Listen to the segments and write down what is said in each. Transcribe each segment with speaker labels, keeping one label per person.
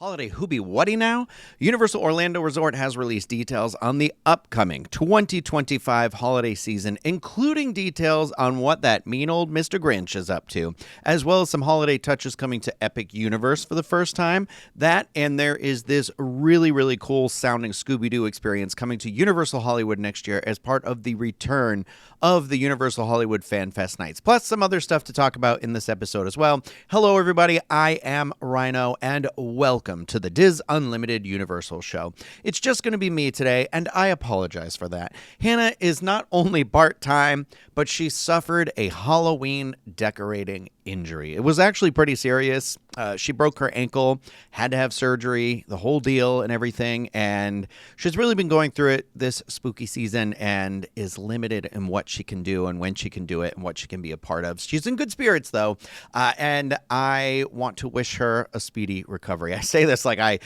Speaker 1: Holiday Hoobie Whatty now? Universal Orlando Resort has released details on the upcoming 2025 holiday season, including details on what that mean old Mr. Grinch is up to, as well as some holiday touches coming to Epic Universe for the first time. That, and there is this really cool sounding Scooby-Doo experience coming to Universal Hollywood next year as part of the return of the Universal Hollywood FanFest nights, plus some other stuff to talk about in this episode as well. Hello, everybody. I am Rhino, and welcome to the Diz Unlimited Universal Show. It's just going to be me today, and I apologize for that. Hannah is not only part-time, but she suffered a Halloween decorating injury. It was actually pretty serious. She broke her ankle, had to have surgery, the whole deal and everything, and she's really been going through it this spooky season and is limited in what she can do and when she can do it and what she can be a part of. She's in good spirits, though, and I want to wish her a speedy recovery. I say this like I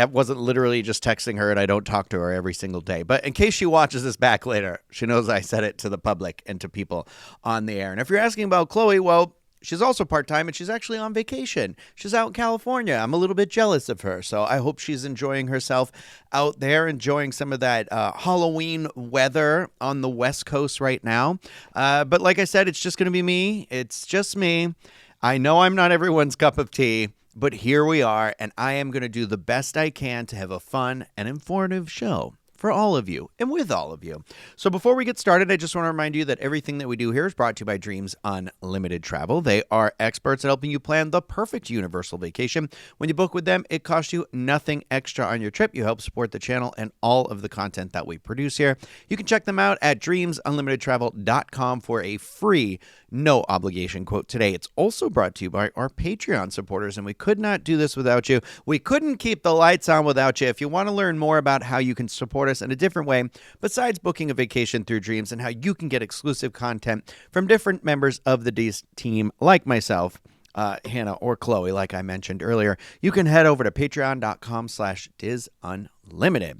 Speaker 1: wasn't literally just texting her and I don't talk to her every single day, but in case she watches this back later, she knows I said it to the public and to people on the air. And if you're asking about Chloe, well, she's also part-time, and she's actually on vacation. She's out in California. I'm a little bit jealous of her, so I hope she's enjoying herself out there, enjoying some of that Halloween weather on the West Coast right now. But like I said, it's just going to be me. It's just me. I know I'm not everyone's cup of tea, but here we are, and I am going to do the best I can to have a fun and informative show for all of you and with all of you. So before we get started, I just want to remind you that everything that we do here is brought to you by Dreams Unlimited Travel. They are experts at helping you plan the perfect Universal vacation. When you book with them, it costs you nothing extra on your trip. You help support the channel and all of the content that we produce here. You can check them out at dreamsunlimitedtravel.com for a free, no obligation quote today. It's also brought to you by our Patreon supporters, and we could not do this without you. We couldn't keep the lights on without you. If you want to learn more about how you can support us in a different way besides booking a vacation through Dreams, and how you can get exclusive content from different members of the Diz team like myself, Hannah, or Chloe, like I mentioned earlier, you can head over to patreon.com/DizUnlimited.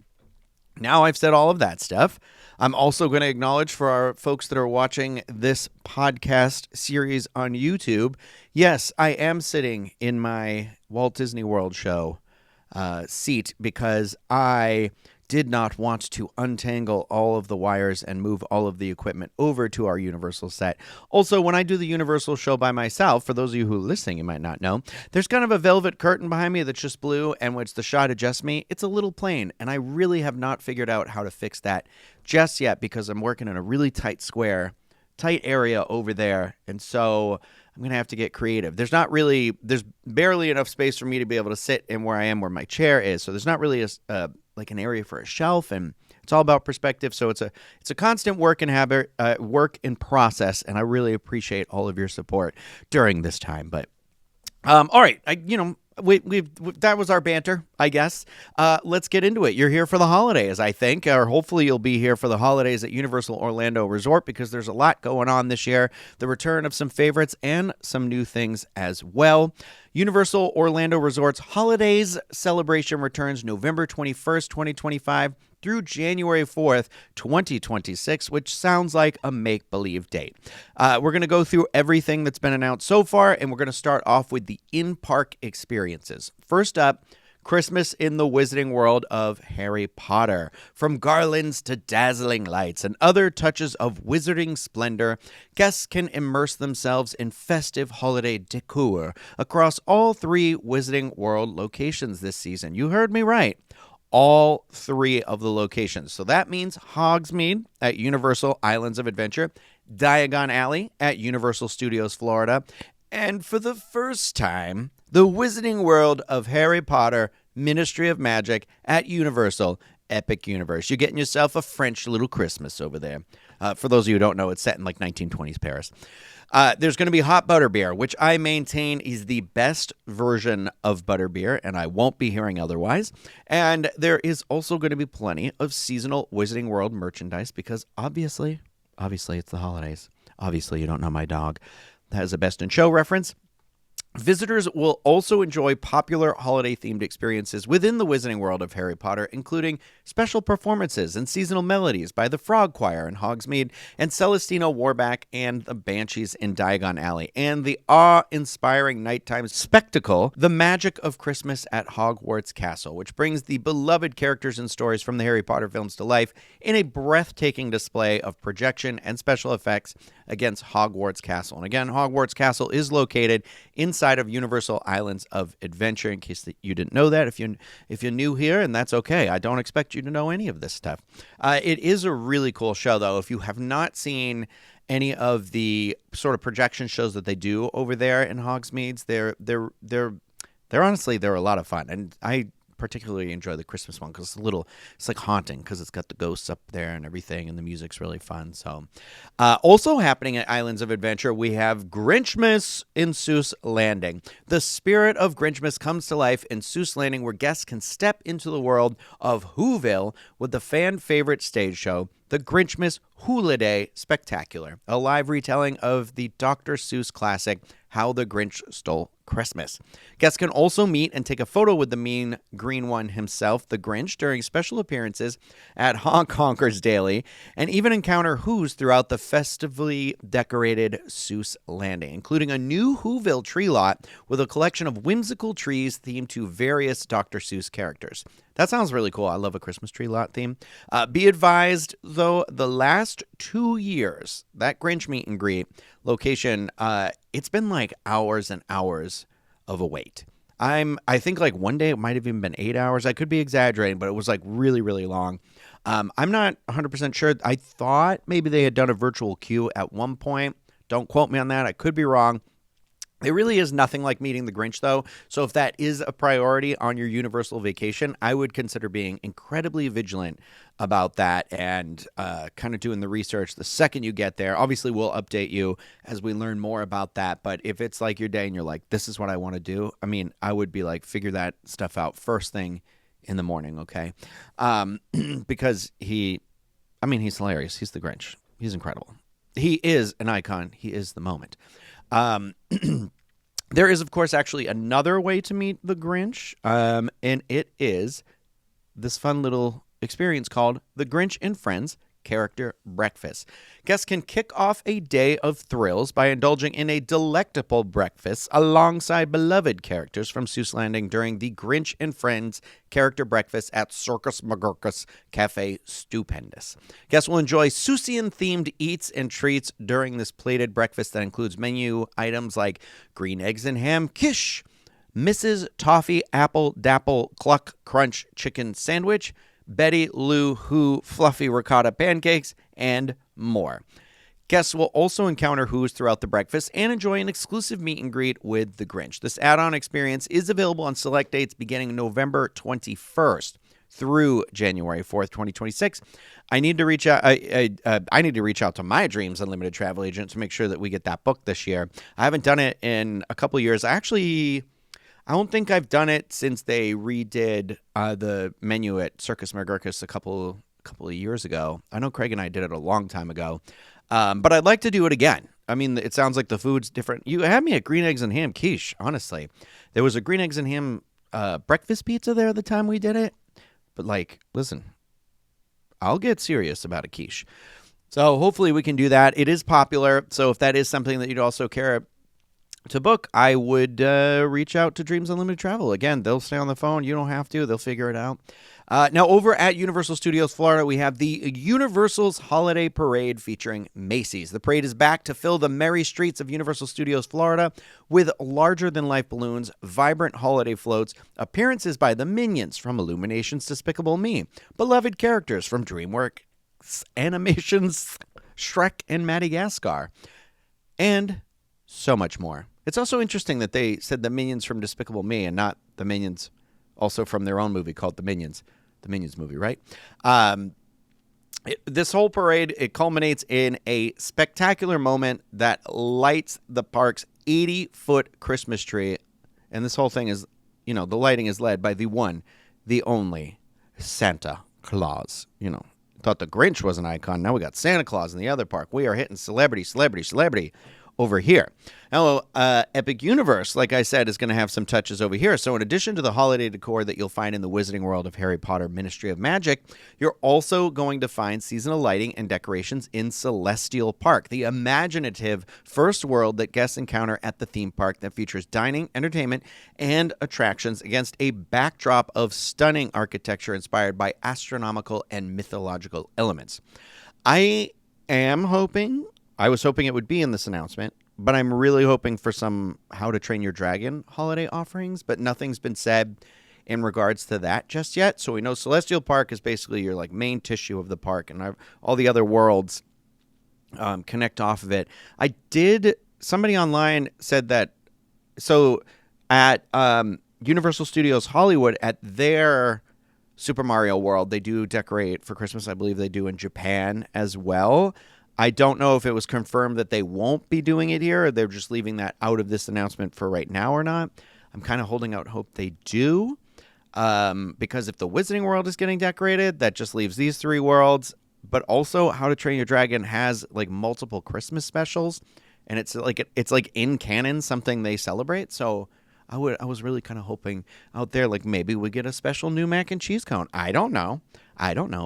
Speaker 1: Now I've said all of that stuff, I'm also going to acknowledge for our folks that are watching this podcast series on YouTube, yes, I am sitting in my Walt Disney World show seat because I did not want to untangle all of the wires and move all of the equipment over to our Universal set. Also, when I do the Universal show by myself, for those of you who are listening, you might not know, there's kind of a velvet curtain behind me that's just blue, and when it's the shot of just me, it's a little plain, and I really have not figured out how to fix that just yet because I'm working in a really tight area over there, and so I'm going to have to get creative. There's barely enough space for me to be able to sit in where I am, where my chair is, so there's not really like an area for a shelf, and it's all about perspective. So it's a constant work in process, and I really appreciate all of your support during this time. But all right, that was our banter, I guess. Let's get into it. You're here for the holidays, I think, or hopefully you'll be here for the holidays at Universal Orlando Resort because there's a lot going on this year. The return of some favorites and some new things as well. Universal Orlando Resort's Holidays celebration returns November 21st, 2025 through January 4th, 2026, which sounds like a make-believe date. We're going to go through everything that's been announced so far, and we're going to start off with the in-park experiences. First up, Christmas in the Wizarding World of Harry Potter. From garlands to dazzling lights and other touches of wizarding splendor, guests can immerse themselves in festive holiday decor across all 3 Wizarding World locations this season. You heard me right. All 3 of the locations. So that means Hogsmeade at Universal Islands of Adventure, Diagon Alley at Universal Studios Florida, and for the first time, the Wizarding World of Harry Potter Ministry of Magic at Universal Epic Universe. You're getting yourself a French little Christmas over there. For those of you who don't know, it's set in like 1920s Paris. There's going to be hot butterbeer, which I maintain is the best version of butterbeer, and I won't be hearing otherwise. And there is also going to be plenty of seasonal Wizarding World merchandise because obviously it's the holidays. Obviously, you don't know my dog. That is a Best in Show reference. Visitors will also enjoy popular holiday-themed experiences within the Wizarding World of Harry Potter, including special performances and seasonal melodies by the Frog Choir in Hogsmeade and Celestino Warback and the Banshees in Diagon Alley, and the awe-inspiring nighttime spectacle, The Magic of Christmas at Hogwarts Castle, which brings the beloved characters and stories from the Harry Potter films to life in a breathtaking display of projection and special effects against Hogwarts Castle. And again, Hogwarts Castle is located inside of Universal Islands of Adventure, in case that you didn't know that. If you're new here, and that's okay. I don't expect you to know any of this stuff. It is a really cool show, though. If you have not seen any of the sort of projection shows that they do over there in Hogsmeade, they're honestly, they're a lot of fun. And I particularly enjoy the Christmas one because it's like haunting because it's got the ghosts up there and everything, and the music's really fun. So, also happening at Islands of Adventure, we have Grinchmas in Seuss Landing. The spirit of Grinchmas comes to life in Seuss Landing, where guests can step into the world of Whoville with the fan favorite stage show, the Grinchmas Holiday Spectacular, a live retelling of the Dr. Seuss classic, How the Grinch Stole Christmas. Guests can also meet and take a photo with the mean green one himself, the Grinch, during special appearances at Honk Honkers Daily, and even encounter Who's throughout the festively decorated Seuss Landing, including a new Whoville tree lot with a collection of whimsical trees themed to various Dr. Seuss characters. That sounds really cool. I love a Christmas tree lot theme. Be advised, though, the last 2 years, that Grinch meet and greet location, it's been like hours and hours of a wait. I think like one day it might have even been 8 hours. I could be exaggerating, but it was like really, really long. I'm not 100% sure. I thought maybe they had done a virtual queue at one point. Don't quote me on that. I could be wrong. It really is nothing like meeting the Grinch, though. So if that is a priority on your Universal vacation, I would consider being incredibly vigilant about that and kind of doing the research the second you get there. Obviously, we'll update you as we learn more about that. But if it's like your day and you're like, this is what I want to do, I mean, I would be like, figure that stuff out first thing in the morning, okay? Because he's hilarious. He's the Grinch. He's incredible. He is an icon. He is the moment. There is, of course, actually another way to meet the Grinch, and it is this fun little experience called The Grinch and Friends Character Breakfast. Guests can kick off a day of thrills by indulging in a delectable breakfast alongside beloved characters from Seuss Landing during the Grinch and Friends Character Breakfast at Circus McGurkus Cafe Stupendous. Guests will enjoy Seussian-themed eats and treats during this plated breakfast that includes menu items like green eggs and ham quiche, Mrs. Toffee Apple Dapple Cluck Crunch Chicken Sandwich, Betty Lou Who Fluffy Ricotta Pancakes, and more. Guests will also encounter Who's throughout the breakfast and enjoy an exclusive meet and greet with the Grinch. This add-on experience is available on select dates beginning November 21st through January 4th, 2026. I need to reach out. I need to reach out to my Dreams Unlimited travel agent to make sure that we get that booked this year. I haven't done it in a couple years. I don't think I've done it since they redid the menu at Circus McGurkus a couple of years ago. I know Craig and I did it a long time ago, but I'd like to do it again. I mean, it sounds like the food's different. You had me at green eggs and ham quiche, honestly. There was a green eggs and ham breakfast pizza there the time we did it. But, like, listen, I'll get serious about a quiche. So hopefully we can do that. It is popular, so if that is something that you'd also care to book, I would reach out to Dreams Unlimited Travel. Again, they'll stay on the phone. You don't have to. They'll figure it out. Now, over at Universal Studios Florida, we have the Universal's Holiday Parade featuring Macy's. The parade is back to fill the merry streets of Universal Studios Florida with larger-than-life balloons, vibrant holiday floats, appearances by the Minions from Illumination's Despicable Me, beloved characters from DreamWorks Animation's Shrek and Madagascar, and so much more. It's also interesting that they said the Minions from Despicable Me and not the Minions also from their own movie called The Minions. The Minions movie, right? This whole parade, it culminates in a spectacular moment that lights the park's 80-foot Christmas tree. And this whole thing is, the lighting is led by the one, the only Santa Claus. Thought the Grinch was an icon. Now we got Santa Claus in the other park. We are hitting celebrity, celebrity, celebrity over here. Now, Epic Universe, like I said, is going to have some touches over here. So in addition to the holiday decor that you'll find in the Wizarding World of Harry Potter Ministry of Magic, you're also going to find seasonal lighting and decorations in Celestial Park, the imaginative first world that guests encounter at the theme park that features dining, entertainment, and attractions against a backdrop of stunning architecture inspired by astronomical and mythological elements. I was hoping it would be in this announcement, but I'm really hoping for some How to Train Your Dragon holiday offerings, but nothing's been said in regards to that just yet. So we know Celestial Park is basically your like main tissue of the park, and all the other worlds connect off of it. Somebody online said that, so at Universal Studios Hollywood, at their Super Mario World, they do decorate for Christmas. I believe they do in Japan as well. I don't know if it was confirmed that they won't be doing it here, or they're just leaving that out of this announcement for right now or not. I'm kind of holding out hope they do, because if the Wizarding World is getting decorated, that just leaves these three worlds. But also, How to Train Your Dragon has like multiple Christmas specials, and it's like in canon something they celebrate. So I was really kind of hoping out there, like maybe we get a special new mac and cheese cone. I don't know,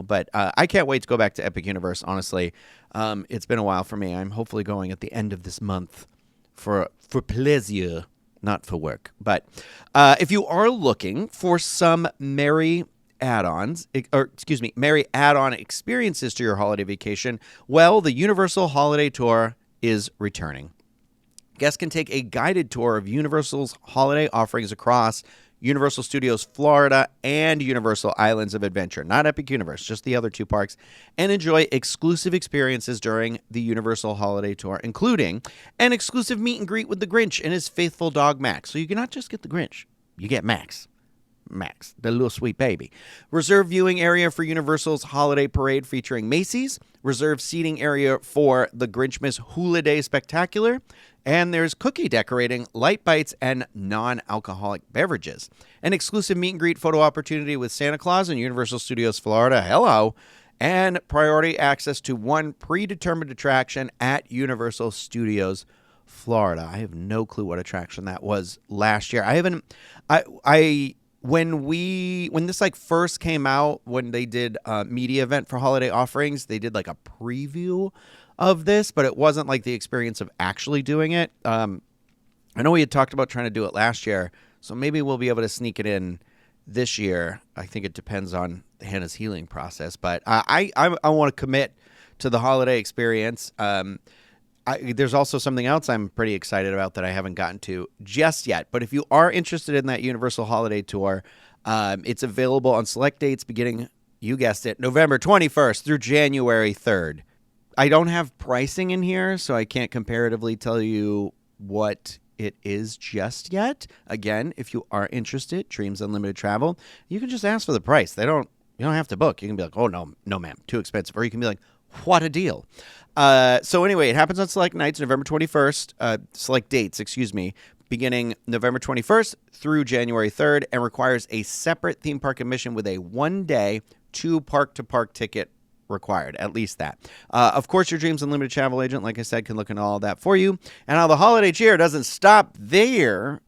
Speaker 1: but I can't wait to go back to Epic Universe. Honestly, it's been a while for me. I'm hopefully going at the end of this month for pleasure, not for work. But if you are looking for some merry add-on experiences to your holiday vacation, well, the Universal Holiday Tour is returning. Guests can take a guided tour of Universal's holiday offerings across Universal Studios Florida and Universal Islands of Adventure, not Epic Universe, just the other two parks, and enjoy exclusive experiences during the Universal Holiday Tour, including an exclusive meet and greet with the Grinch and his faithful dog Max. So you cannot just get the Grinch, you get Max, the little sweet baby. Reserved viewing area for Universal's Holiday Parade featuring Macy's. Reserved seating area for the Grinchmas Hula Day Spectacular. And there's cookie decorating, light bites, and non-alcoholic beverages. An exclusive meet and greet photo opportunity with Santa Claus in Universal Studios Florida. Hello. And priority access to one predetermined attraction at Universal Studios Florida. I have no clue what attraction that was last year. When this like first came out, when they did a media event for holiday offerings, they did like a preview of this, but it wasn't like the experience of actually doing it. I know we had talked about trying to do it last year, so maybe we'll be able to sneak it in this year. I think it depends on Hannah's healing process, but I want to commit to the holiday experience. There's also something else I'm pretty excited about that I haven't gotten to just yet. But if you are interested in that Universal Holiday Tour, it's available on select dates beginning, you guessed it, November 21st through January 3rd. I don't have pricing in here, so I can't comparatively tell you what it is just yet. Again, if you are interested, Dreams Unlimited Travel, you can just ask for the price. You don't have to book. You can be like, oh, no, ma'am, too expensive. Or you can be like, what a deal. So anyway, it happens on select nights, November 21st, select dates, beginning November 21st through January 3rd, and requires a separate theme park admission with a one-day, 2 park-to-park ticket required, at least that. Of course, your Dreams Unlimited travel agent, like I said, can look into all of that for you. And how the holiday cheer doesn't stop there.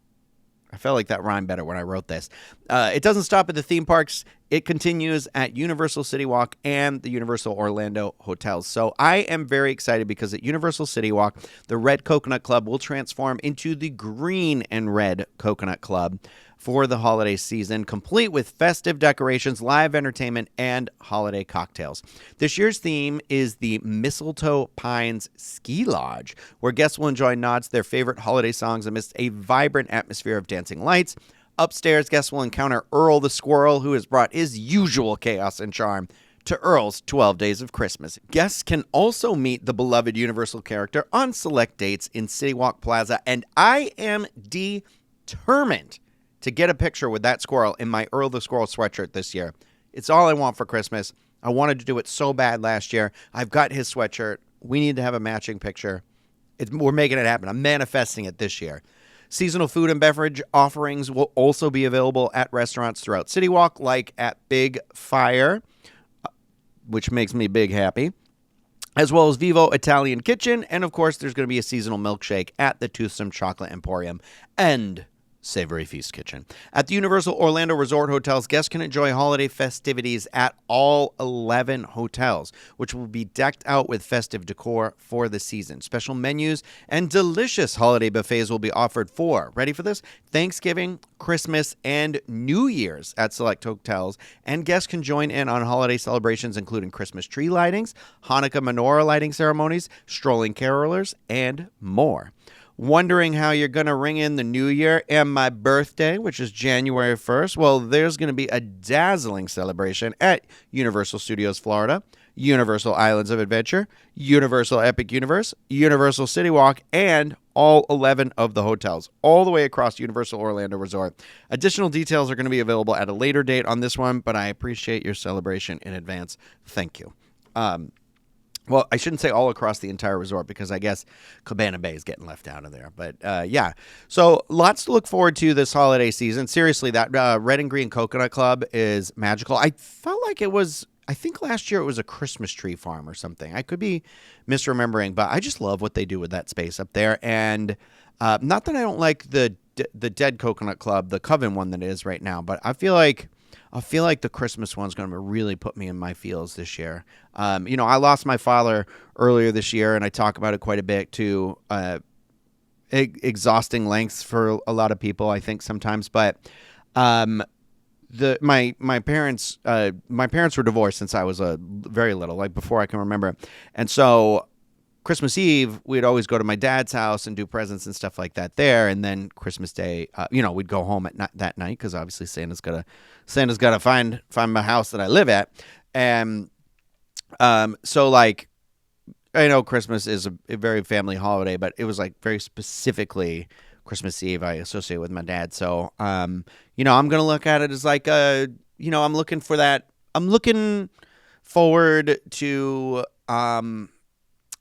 Speaker 1: I felt like that rhymed better when I wrote this. It doesn't stop at the theme parks. It continues at Universal Citywalk and the Universal Orlando hotels. So I am very excited because at Universal Citywalk, the Red Coconut Club will transform into the Green and Red Coconut Club for the holiday season, complete with festive decorations, live entertainment, and holiday cocktails. This year's theme is the Mistletoe Pines Ski Lodge, where guests will enjoy nods to their favorite holiday songs amidst a vibrant atmosphere of dancing lights. Upstairs, guests will encounter Earl the Squirrel, who has brought his usual chaos and charm to Earl's 12 Days of Christmas. Guests can also meet the beloved Universal character on select dates in Citywalk Plaza, and I am determined to get a picture with that squirrel in my Earl the Squirrel sweatshirt this year. It's all I want for Christmas. I wanted to do it so bad last year. I've got his sweatshirt. We need to have a matching picture. We're making it happen. I'm manifesting it this year. Seasonal food and beverage offerings will also be available at restaurants throughout Citywalk, like at Big Fire, which makes me big happy. as well as Vivo Italian Kitchen. And of course, there's going to be a seasonal milkshake at the Toothsome Chocolate Emporium and Savory Feast Kitchen. At the Universal Orlando Resort Hotels, guests can enjoy holiday festivities at all 11 hotels, which will be decked out with festive decor for the season. Special menus and delicious holiday buffets will be offered for, ready for this, Thanksgiving, Christmas, and New Year's at select hotels. And guests can join in on holiday celebrations, including Christmas tree lightings, Hanukkah menorah lighting ceremonies, strolling carolers, and more. Wondering how you're going to ring in the new year and my birthday, which is January 1st? Well, there's going to be a dazzling celebration at Universal Studios Florida, Universal Islands of Adventure, Universal Epic Universe, Universal Citywalk, and all 11 of the hotels, all the way across Universal Orlando Resort. Additional details are going to be available at a later date on this one, but I appreciate your celebration in advance. Thank you. Well, I shouldn't say all across the entire resort because I guess Cabana Bay is getting left out of there. But yeah, so lots to look forward to this holiday season. Seriously, that Red and Green Coconut Club is magical. I felt like I think last year it was a Christmas tree farm or something. I could be misremembering, but I just love what they do with that space up there. And not that I don't like the Dead Coconut Club, the Coven one that is right now, but I feel like the Christmas one's going to really put me in my feels this year. I lost my father earlier this year, and I talk about it quite a bit to exhausting lengths for a lot of people, I think sometimes. But my parents were divorced since I was very little, like before I can remember, and so Christmas Eve, we'd always go to my dad's house and do presents and stuff like that there. And then Christmas Day, we'd go home that night because obviously Santa's gotta find my house that I live at. And so like, I know Christmas is a very family holiday, but it was like very specifically Christmas Eve I associate with my dad. So, I'm going to look at it as like I'm looking for that. I'm looking forward to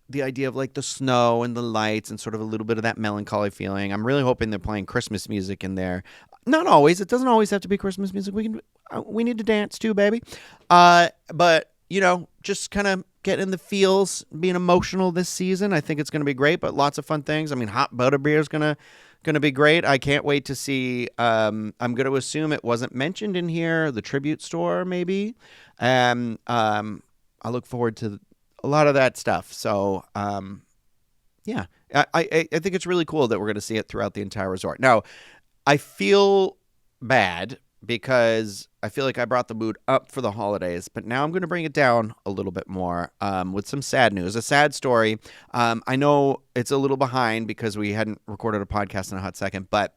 Speaker 1: the idea of like the snow and the lights and sort of a little bit of that melancholy feeling. I'm really hoping they're playing Christmas music in there. Not always. It doesn't always have to be Christmas music. We need to dance too, baby. But just kind of getting in the feels, being emotional this season. I think it's going to be great, but lots of fun things. I mean, hot butterbeer is going to be great. I can't wait to see. I'm going to assume it wasn't mentioned in here. The tribute store, maybe. I look forward to a lot of that stuff. So, yeah, I think it's really cool that we're going to see it throughout the entire resort. Now, I feel bad because I feel like I brought the mood up for the holidays, but now I'm going to bring it down a little bit more with some sad news, a sad story. I know it's a little behind because we hadn't recorded a podcast in a hot second, but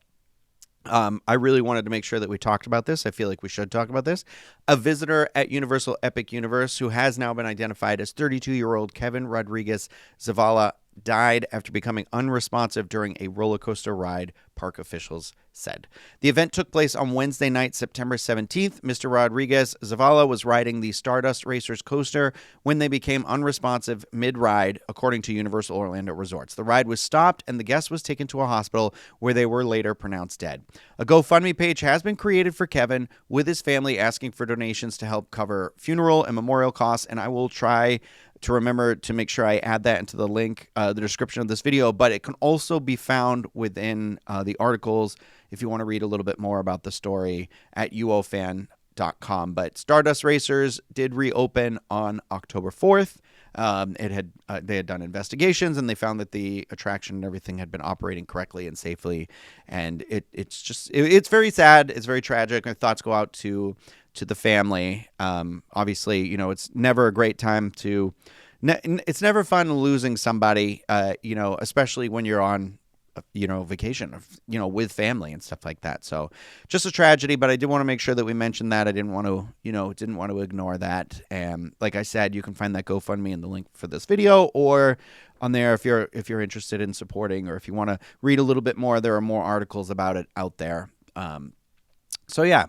Speaker 1: I really wanted to make sure that we talked about this. I feel like we should talk about this. A visitor at Universal Epic Universe who has now been identified as 32-year-old Kevin Rodriguez Zavala died after becoming unresponsive during a roller coaster ride, park officials said. The event took place on Wednesday night, September 17th. Mr. Rodriguez Zavala was riding the Stardust Racers coaster when they became unresponsive mid-ride, according to Universal Orlando Resorts. The ride was stopped and the guest was taken to a hospital where they were later pronounced dead. A GoFundMe page has been created for Kevin, with his family asking for donations to help cover funeral and memorial costs, and I will try to remember to make sure I add that into the link, the description of this video, but it can also be found within the articles if you want to read a little bit more about the story at uofan.com. But Stardust Racers did reopen on October 4th. They had done investigations and they found that the attraction and everything had been operating correctly and safely. And it's very sad. It's very tragic. My thoughts go out to the family. Obviously, it's never a great time it's never fun losing somebody, especially when you're on, vacation, with family and stuff like that. So just a tragedy, but I did want to make sure that we mentioned that. I didn't want to ignore that. And like I said, you can find that GoFundMe in the link for this video or on there if you're interested in supporting, or if you want to read a little bit more, there are more articles about it out there. So yeah.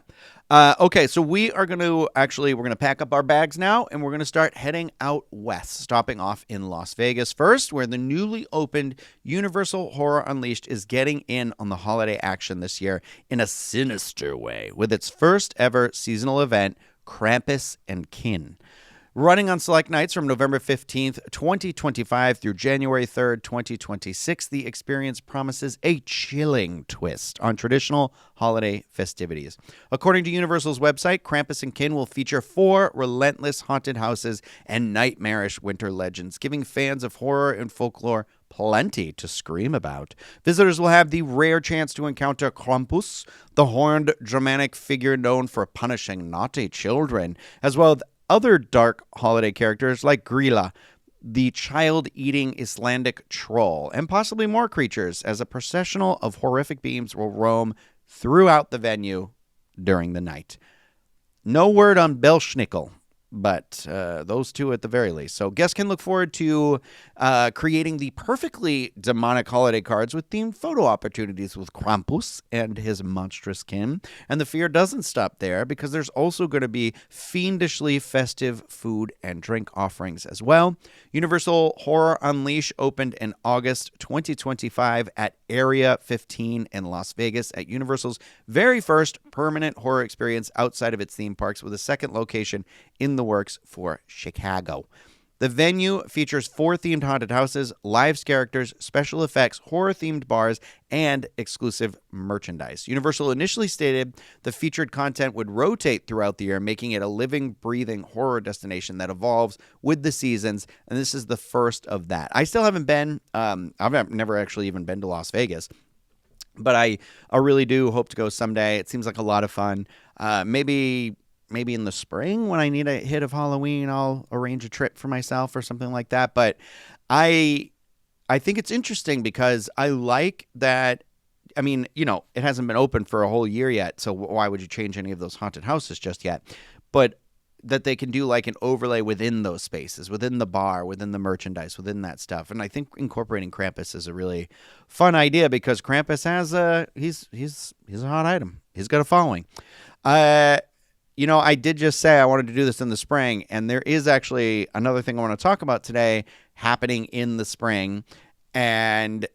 Speaker 1: Okay, so we're going to pack up our bags now, and we're going to start heading out west, stopping off in Las Vegas first, where the newly opened Universal Horror Unleashed is getting in on the holiday action this year in a sinister way with its first ever seasonal event, Krampus and Kin. Running on select nights from November 15th, 2025 through January 3rd, 2026, the experience promises a chilling twist on traditional holiday festivities. According to Universal's website, Krampus and Kin will feature 4 relentless haunted houses and nightmarish winter legends, giving fans of horror and folklore plenty to scream about. Visitors will have the rare chance to encounter Krampus, the horned Germanic figure known for punishing naughty children, as well as other dark holiday characters like Grilla, the child-eating Icelandic troll, and possibly more creatures, as a processional of horrific beings will roam throughout the venue during the night. No word on Belschnickel, but those two at the very least. So guests can look forward to creating the perfectly demonic holiday cards with themed photo opportunities with Krampus and his monstrous kin. And the fear doesn't stop there, because there's also going to be fiendishly festive food and drink offerings as well. Universal Horror Unleash opened in August 2025 at Area 15 in Las Vegas, at Universal's very first permanent horror experience outside of its theme parks, with a second location in the works for Chicago. The venue features 4 themed haunted houses, live characters, special effects, horror-themed bars, and exclusive merchandise. Universal initially stated the featured content would rotate throughout the year, making it a living, breathing horror destination that evolves with the seasons, and this is the first of that. I still haven't been. I've never actually even been to Las Vegas, but I really do hope to go someday. It seems like a lot of fun. Maybe in the spring when I need a hit of Halloween, I'll arrange a trip for myself or something like that. But I think it's interesting because I like that. I mean, it hasn't been open for a whole year yet, so why would you change any of those haunted houses just yet? But that they can do like an overlay within those spaces, within the bar, within the merchandise, within that stuff. And I think incorporating Krampus is a really fun idea, because Krampus has he's a hot item. He's got a following. I did just say I wanted to do this in the spring, and there is actually another thing I want to talk about today happening in the spring, and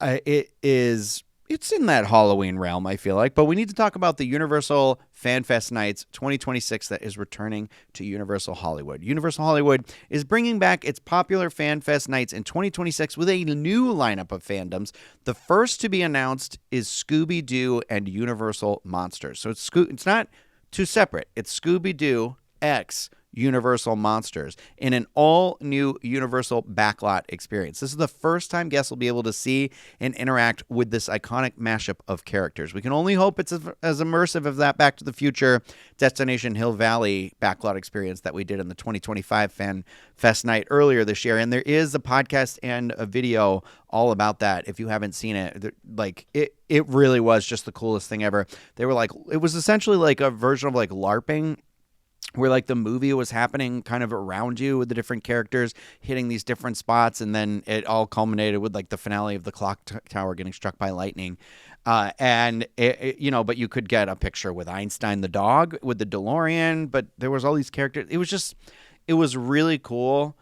Speaker 1: it's in that Halloween realm, I feel like, but we need to talk about the Universal FanFest Nights 2026 that is returning to Universal Hollywood. Universal Hollywood is bringing back its popular FanFest Nights in 2026 with a new lineup of fandoms. The first to be announced is Scooby-Doo and Universal Monsters. So it's not two separate. It's Scooby-Doo X Universal Monsters in an all-new Universal backlot experience. This is the first time guests will be able to see and interact with this iconic mashup of characters. We can only hope it's as immersive as that Back to the Future Destination Hill Valley backlot experience that we did in the 2025 Fan Fest night earlier this year. And there is a podcast and a video all about that. If you haven't seen it, it really was just the coolest thing ever. They were like, it was essentially like a version of like LARPing, where like the movie was happening kind of around you with the different characters hitting these different spots, and then it all culminated with like the finale of the clock tower getting struck by lightning. But you could get a picture with Einstein the dog with the DeLorean, but there was all these characters. It was really cool.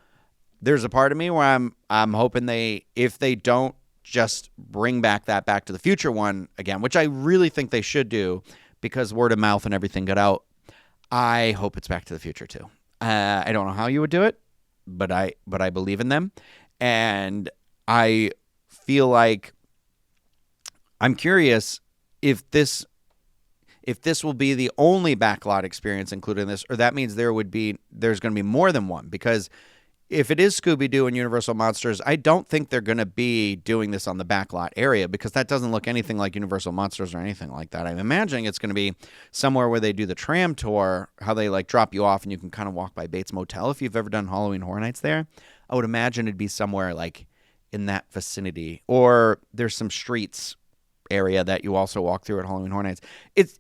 Speaker 1: There's a part of me where I'm hoping if they don't just bring back that Back to the Future one again, which I really think they should do, because word of mouth and everything got out, I hope it's Back to the Future too. I don't know how you would do it, but I believe in them, and I feel like I'm curious if this will be the only backlot experience included in this, or that means there's going to be more than one. Because if it is Scooby-Doo and Universal Monsters, I don't think they're going to be doing this on the backlot area, because that doesn't look anything like Universal Monsters or anything like that. I'm imagining it's going to be somewhere where they do the tram tour, how they like drop you off and you can kind of walk by Bates Motel. If you've ever done Halloween Horror Nights there, I would imagine it'd be somewhere like in that vicinity. Or there's some streets area that you also walk through at Halloween Horror Nights.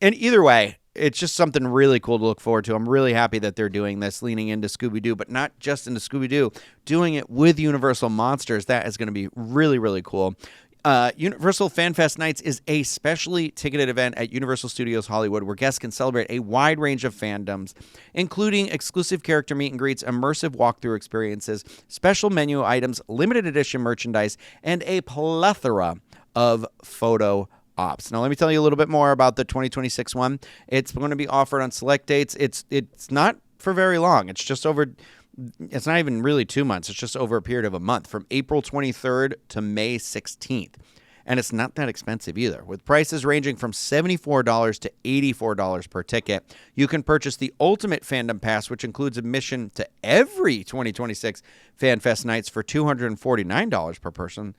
Speaker 1: And either way, it's just something really cool to look forward to. I'm really happy that they're doing this, leaning into Scooby-Doo, but not just into Scooby-Doo, doing it with Universal Monsters. That is going to be really, really cool. Universal FanFest Nights is a specially ticketed event at Universal Studios Hollywood, where guests can celebrate a wide range of fandoms, including exclusive character meet and greets, immersive walkthrough experiences, special menu items, limited edition merchandise, and a plethora of photo ops. Now, let me tell you a little bit more about the 2026 one. It's going to be offered on select dates. It's not for very long. It's just over. It's not even really 2 months. It's just over a period of a month, from April 23rd to May 16th. And it's not that expensive either, with prices ranging from $74 to $84 per ticket. You can purchase the Ultimate Fandom Pass, which includes admission to every 2026 FanFest nights for $249 per person.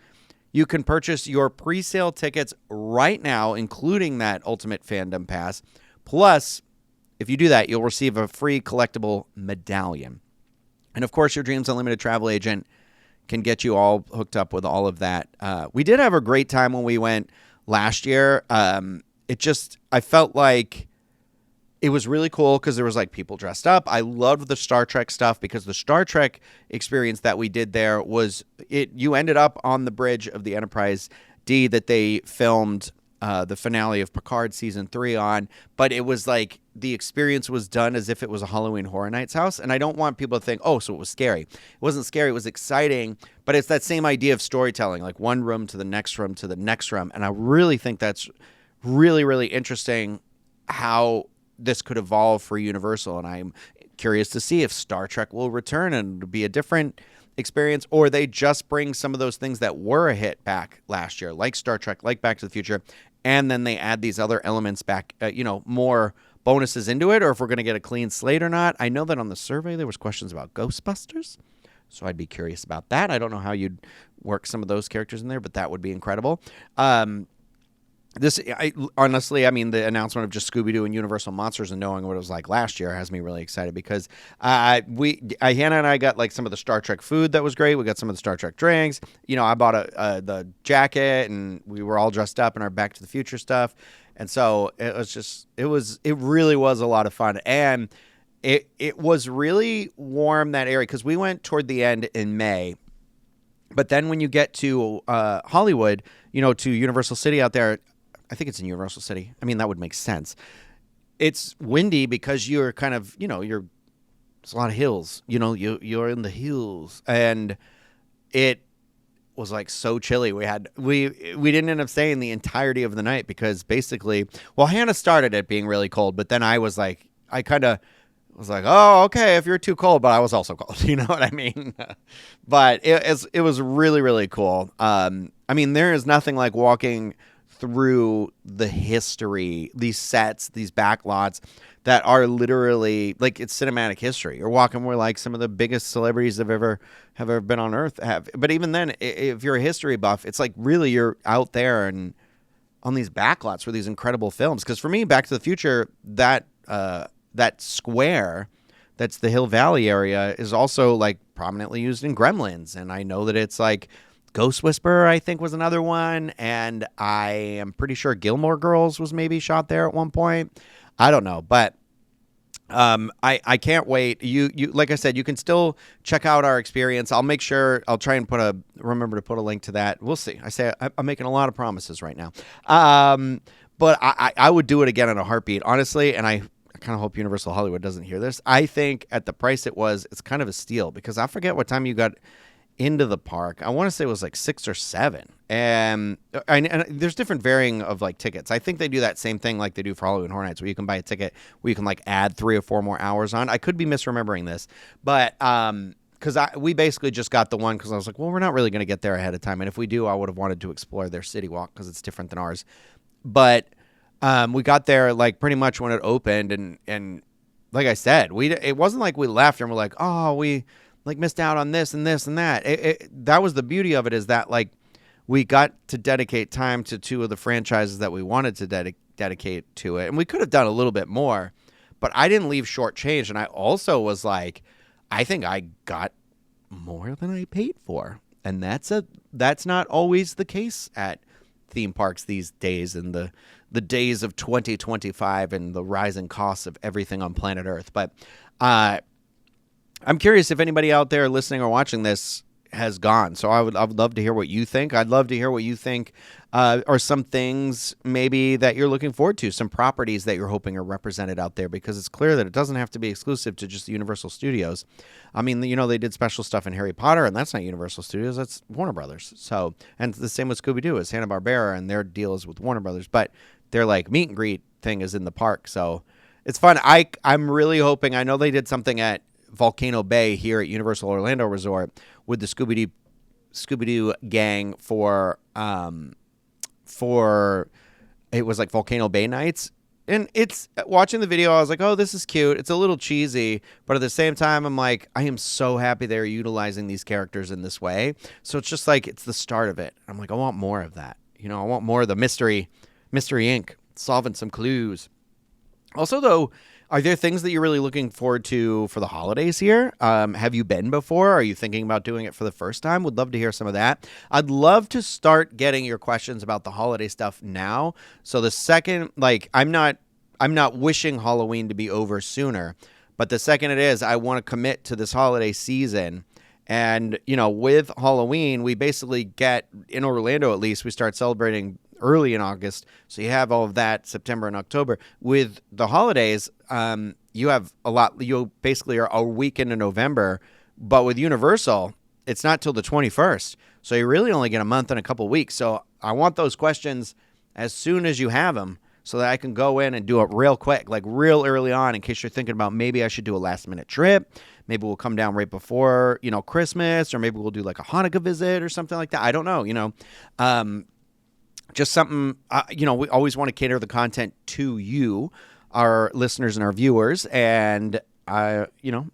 Speaker 1: You can purchase your pre-sale tickets right now, including that Ultimate Fandom Pass. Plus, if you do that, you'll receive a free collectible medallion. And, of course, your Dreams Unlimited travel agent can get you all hooked up with all of that. We did have a great time when we went last year. I felt like it was really cool because there was like people dressed up. I loved the Star Trek stuff because the Star Trek experience that we did there was you ended up on the bridge of the Enterprise D that they filmed the finale of Picard season 3 on, but it was like the experience was done as if it was a Halloween Horror Nights house. And I don't want people to think, oh, so it was scary. It wasn't scary. It was exciting, but it's that same idea of storytelling, like one room to the next room to the next room. And I really think that's really, really interesting how this could evolve for Universal. And I'm curious to see if Star Trek will return and it'll be a different experience, or they just bring some of those things that were a hit back last year, like Star Trek, like Back to the Future, and then they add these other elements back, more bonuses into it, or if we're going to get a clean slate or not. I know that on the survey there was questions about Ghostbusters, so I'd be curious about that. I don't know how you'd work some of those characters in there, but that would be incredible. Honestly, the announcement of just Scooby-Doo and Universal Monsters and knowing what it was like last year has me really excited because Hannah and I got like some of the Star Trek food that was great. We got some of the Star Trek drinks. I bought the jacket and we were all dressed up in our Back to the Future stuff. And so it really was a lot of fun. And it was really warm, that area, because we went toward the end in May. But then when you get to Hollywood, to Universal City out there, I think it's in Universal City. That would make sense. It's windy because you're kind of, there's a lot of hills. You're in the hills, and it was like so chilly. We didn't end up staying the entirety of the night because basically, Hannah started it being really cold, but then I was like, oh, okay, if you're too cold, but I was also cold. You know what I mean? But it was really, really cool. There is nothing like walking through the history, these sets, these back lots that are literally like it's cinematic history. You're walking where like some of the biggest celebrities have ever been on Earth have. But even then, if you're a history buff, it's like really you're out there and on these back lots for these incredible films. Because for me, Back to the Future, that square that's the Hill Valley area is also like prominently used in Gremlins. And I know that it's like Ghost Whisperer, I think, was another one. And I am pretty sure Gilmore Girls was maybe shot there at one point. I don't know. But I can't wait. You like I said, you can still check out our experience. I'll make sure I'll try and remember to put a link to that. We'll see. I'm making a lot of promises right now. But I would do it again in a heartbeat, honestly. And I kind of hope Universal Hollywood doesn't hear this. I think at the price it's kind of a steal because I forget what time you got into the park. I want to say it was like 6 or 7. And there's different varying of like tickets. I think they do that same thing like they do for Halloween Horror Nights where you can buy a ticket where you can like add 3 or 4 more hours on. I could be misremembering this, but because we basically just got the one because I was like, well, we're not really going to get there ahead of time. And if we do, I would have wanted to explore their Citywalk because it's different than ours. But we got there like pretty much when it opened, and like I said, it wasn't like we left and we're like, oh, we like missed out on this and this and that. That was the beauty of it, is that like we got to dedicate time to 2 of the franchises that we wanted to dedicate to it, and we could have done a little bit more, but I didn't leave shortchanged. And I also was like, I think I got more than I paid for, and that's not always the case at theme parks these days, in the days of 2025 and the rising costs of everything on planet Earth. But I'm curious if anybody out there listening or watching this has gone. So I would love to hear what you think. I'd love to hear what you think are some things maybe that you're looking forward to, some properties that you're hoping are represented out there, because it's clear that it doesn't have to be exclusive to just the Universal Studios. They did special stuff in Harry Potter, and that's not Universal Studios, that's Warner Brothers. So, and the same with Scooby-Doo, it's Hanna-Barbera, and their deal is with Warner Brothers, but their like meet and greet thing is in the park. So It's fun. I'm really hoping. I know they did something at Volcano Bay here at Universal Orlando Resort with the Scooby-Doo gang for it was like Volcano Bay nights. And it's watching the video, I was like, oh, this is cute. It's a little cheesy, but at the same time, I'm like, I am so happy they're utilizing these characters in this way. So it's just like, it's the start of it. I'm like, I want more of that. You know, I want more of the Mystery Inc. solving some clues. Also, though, are there things that you're really looking forward to for the holidays here? Have you been before? Are you thinking about doing it for the first time? Would love to hear some of that. I'd love to start getting your questions about the holiday stuff now. So the second, like, I'm not wishing Halloween to be over sooner, but the second it is, I want to commit to this holiday season. And, you know, with Halloween, we basically get, in Orlando at least, we start celebrating early in August. So you have all of that September and October. With the holidays, you have a lot. You basically are a week into November. But with Universal, it's not till the 21st. So you really only get a month and a couple weeks. So I want those questions as soon as you have them so that I can go in and do it real quick, like real early on, in case you're thinking about maybe I should do a last minute trip. Maybe we'll come down right before, you know, Christmas, or maybe we'll do like a Hanukkah visit or something like that. I don't know, you know. Just something, you know, we always want to cater the content to you, our listeners and our viewers. And, you know,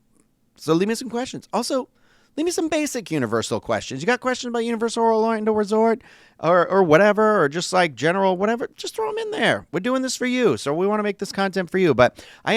Speaker 1: so leave me some questions. Also, leave me some basic Universal questions. You got questions about Universal Orlando Resort or whatever, or just like general whatever, just throw them in there. We're doing this for you. So we want to make this content for you. But I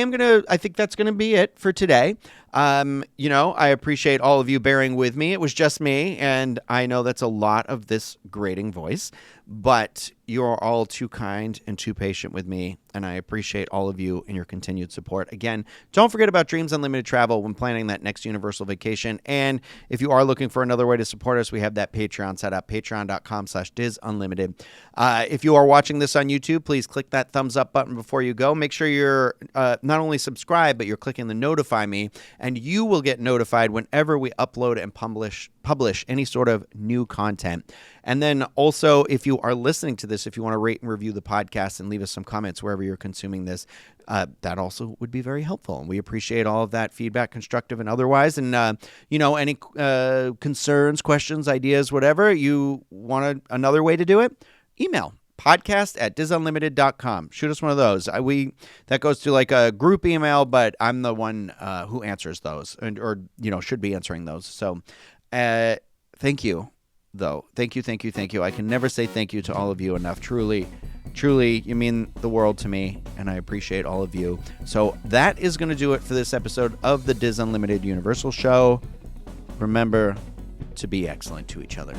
Speaker 1: think that's going to be it for today. You know, I appreciate all of you bearing with me. It was just me, and I know that's a lot of this grating voice, but you're all too kind and too patient with me, and I appreciate all of you and your continued support. Again, don't forget about Dreams Unlimited Travel when planning that next Universal vacation. And if you are looking for another way to support us, we have that Patreon set up, patreon.com/DizUnlimited. If you are watching this on YouTube, please click that thumbs up button before you go. Make sure you're not only subscribed, but you're clicking the notify me, and you will get notified whenever we upload and publish any sort of new content. And then also, if you are listening to this, if you want to rate and review the podcast and leave us some comments wherever you're consuming this, that also would be very helpful. And we appreciate all of that feedback, constructive and otherwise. And, you know, any concerns, questions, ideas, whatever, you want another way to do it, email podcast@DizUnlimited.com. Shoot us one of those. That goes to like a group email, but I'm the one who answers those, or you know, should be answering those. So thank you, though. Thank you. I can never say thank you to all of you enough. Truly, you mean the world to me, and I appreciate all of you. So that is going to do it for this episode of the Diz Unlimited Universal Show. Remember to be excellent to each other.